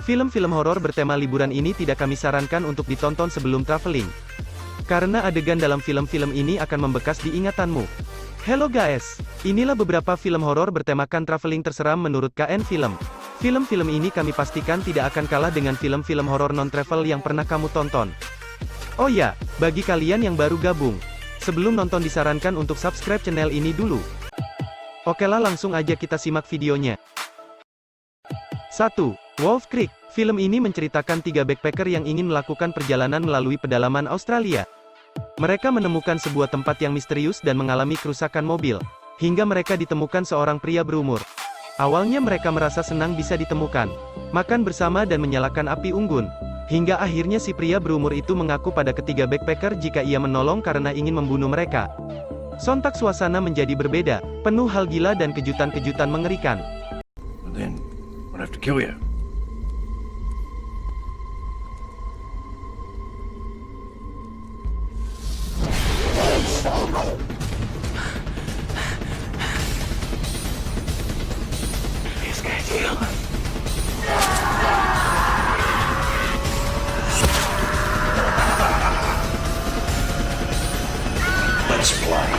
Film-film horor bertema liburan ini tidak kami sarankan untuk ditonton sebelum traveling. Karena adegan dalam film-film ini akan membekas di ingatanmu. Hello guys, inilah beberapa film horor bertemakan traveling terseram menurut KN Film. Film-film ini kami pastikan tidak akan kalah dengan film-film horor non-travel yang pernah kamu tonton. Oh ya, bagi kalian yang baru gabung, sebelum nonton disarankan untuk subscribe channel ini dulu. Oke lah, langsung aja kita simak videonya. 1. Wolf Creek. Film ini menceritakan 3 backpacker yang ingin melakukan perjalanan melalui pedalaman Australia. Mereka menemukan sebuah tempat yang misterius dan mengalami kerusakan mobil, hingga mereka ditemukan seorang pria berumur. Awalnya mereka merasa senang bisa ditemukan, makan bersama dan menyalakan api unggun, hingga akhirnya si pria berumur itu mengaku pada ketiga backpacker jika ia menolong karena ingin membunuh mereka. Sontak suasana menjadi berbeda, penuh hal gila dan kejutan-kejutan mengerikan. Then I'll have to kill you. Let's play.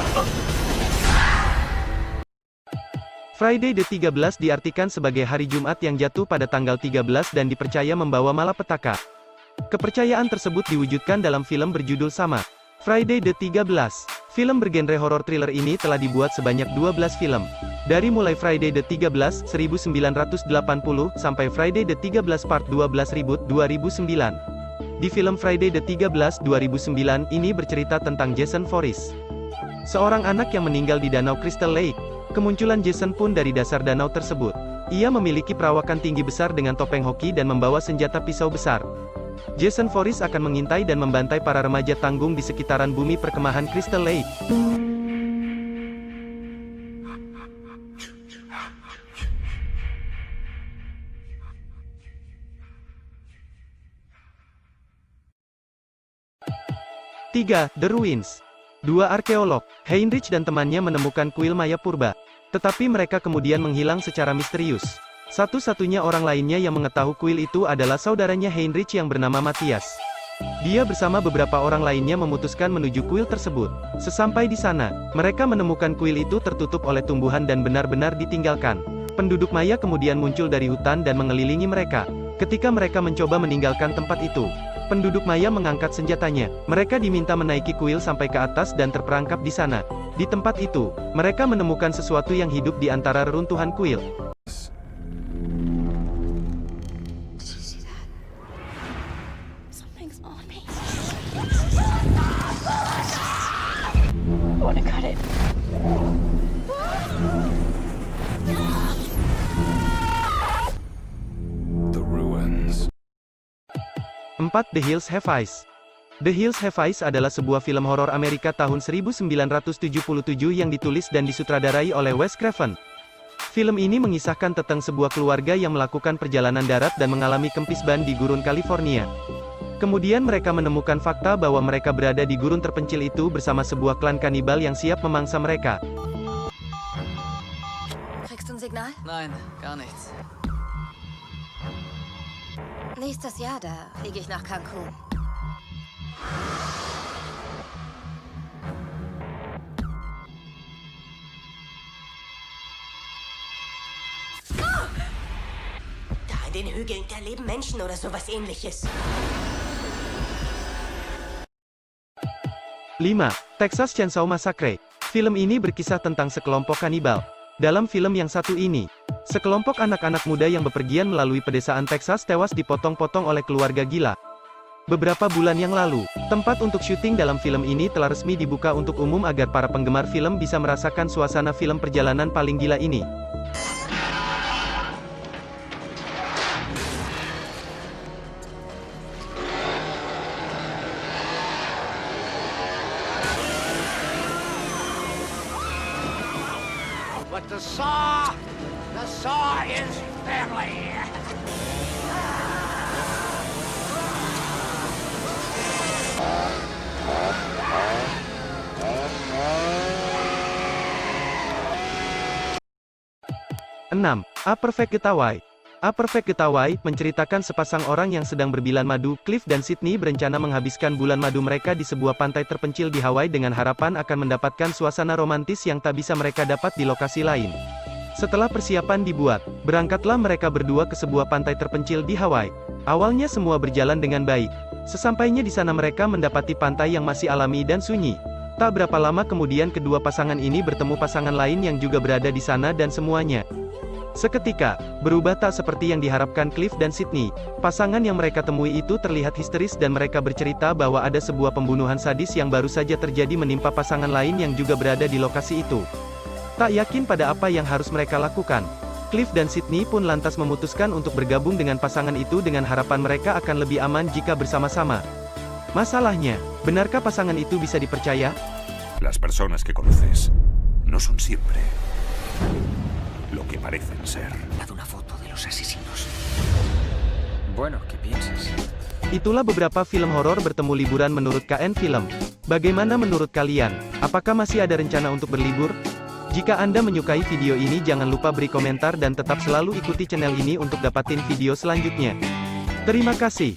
Friday the 13 diartikan sebagai hari Jumat yang jatuh pada tanggal 13 dan dipercaya membawa malapetaka. Kepercayaan tersebut diwujudkan dalam film berjudul sama, Friday the 13. Film bergenre horor thriller ini telah dibuat sebanyak 12 film. Dari mulai Friday the 13, 1980, sampai Friday the 13 Part 12 Reboot 2009. Di film Friday the 13, 2009 ini bercerita tentang Jason Voorhees, seorang anak yang meninggal di Danau Crystal Lake. Kemunculan Jason pun dari dasar danau tersebut. Ia memiliki perawakan tinggi besar dengan topeng hoki dan membawa senjata pisau besar. Jason Voorhees akan mengintai dan membantai para remaja tanggung di sekitaran bumi perkemahan Crystal Lake. Tiga, The Ruins. Dua arkeolog, Heinrich dan temannya menemukan kuil Maya Purba. Tetapi mereka kemudian menghilang secara misterius. Satu-satunya orang lainnya yang mengetahui kuil itu adalah saudaranya Heinrich yang bernama Matthias. Dia bersama beberapa orang lainnya memutuskan menuju kuil tersebut. Sesampai di sana, mereka menemukan kuil itu tertutup oleh tumbuhan dan benar-benar ditinggalkan. Penduduk Maya kemudian muncul dari hutan dan mengelilingi mereka. Ketika mereka mencoba meninggalkan tempat itu, penduduk Maya mengangkat senjatanya. Mereka diminta menaiki kuil sampai ke atas dan terperangkap di sana. Di tempat itu, mereka menemukan sesuatu yang hidup di antara reruntuhan kuil. The Ruins. 4. The Hills Have Eyes. The Hills Have Eyes adalah sebuah film horor Amerika tahun 1977 yang ditulis dan disutradarai oleh Wes Craven. Film ini mengisahkan tentang sebuah keluarga yang melakukan perjalanan darat dan mengalami kempis ban di gurun California. Kemudian mereka menemukan fakta bahwa mereka berada di gurun terpencil itu bersama sebuah klan kanibal yang siap memangsa mereka. Kriegst du ein Signal? Nein, gar nichts. Nächstes Jahr, da fliege ich nach Cancun. Da in den Hügeln, da leben Menschen oder sowas Ähnliches. 5. Texas Chainsaw Massacre. Film ini berkisah tentang sekelompok kanibal. Dalam film yang satu ini, sekelompok anak-anak muda yang bepergian melalui pedesaan Texas tewas dipotong-potong oleh keluarga gila. Beberapa bulan yang lalu, tempat untuk syuting dalam film ini telah resmi dibuka untuk umum agar para penggemar film bisa merasakan suasana film perjalanan paling gila ini. But the saw is family. 6. A Perfect Getaway. A Perfect Getaway menceritakan sepasang orang yang sedang berbilan madu. Cliff dan Sydney berencana menghabiskan bulan madu mereka di sebuah pantai terpencil di Hawaii dengan harapan akan mendapatkan suasana romantis yang tak bisa mereka dapat di lokasi lain. Setelah persiapan dibuat, berangkatlah mereka berdua ke sebuah pantai terpencil di Hawaii. Awalnya semua berjalan dengan baik. Sesampainya di sana mereka mendapati pantai yang masih alami dan sunyi. Tak berapa lama kemudian kedua pasangan ini bertemu pasangan lain yang juga berada di sana dan semuanya seketika berubah tak seperti yang diharapkan Cliff dan Sydney. Pasangan yang mereka temui itu terlihat histeris dan mereka bercerita bahwa ada sebuah pembunuhan sadis yang baru saja terjadi menimpa pasangan lain yang juga berada di lokasi itu. Tak yakin pada apa yang harus mereka lakukan, Cliff dan Sydney pun lantas memutuskan untuk bergabung dengan pasangan itu dengan harapan mereka akan lebih aman jika bersama-sama. Masalahnya, benarkah pasangan itu bisa dipercaya? Las personas que conoces no son siempre lo que parecen ser. Haz una foto de los asesinos. Bueno, ¿qué piensas? Itulah beberapa film horor bertemu liburan menurut KN Film. Bagaimana menurut kalian? Apakah masih ada rencana untuk berlibur? Jika Anda menyukai video ini jangan lupa beri komentar dan tetap selalu ikuti channel ini untuk dapatin video selanjutnya. Terima kasih.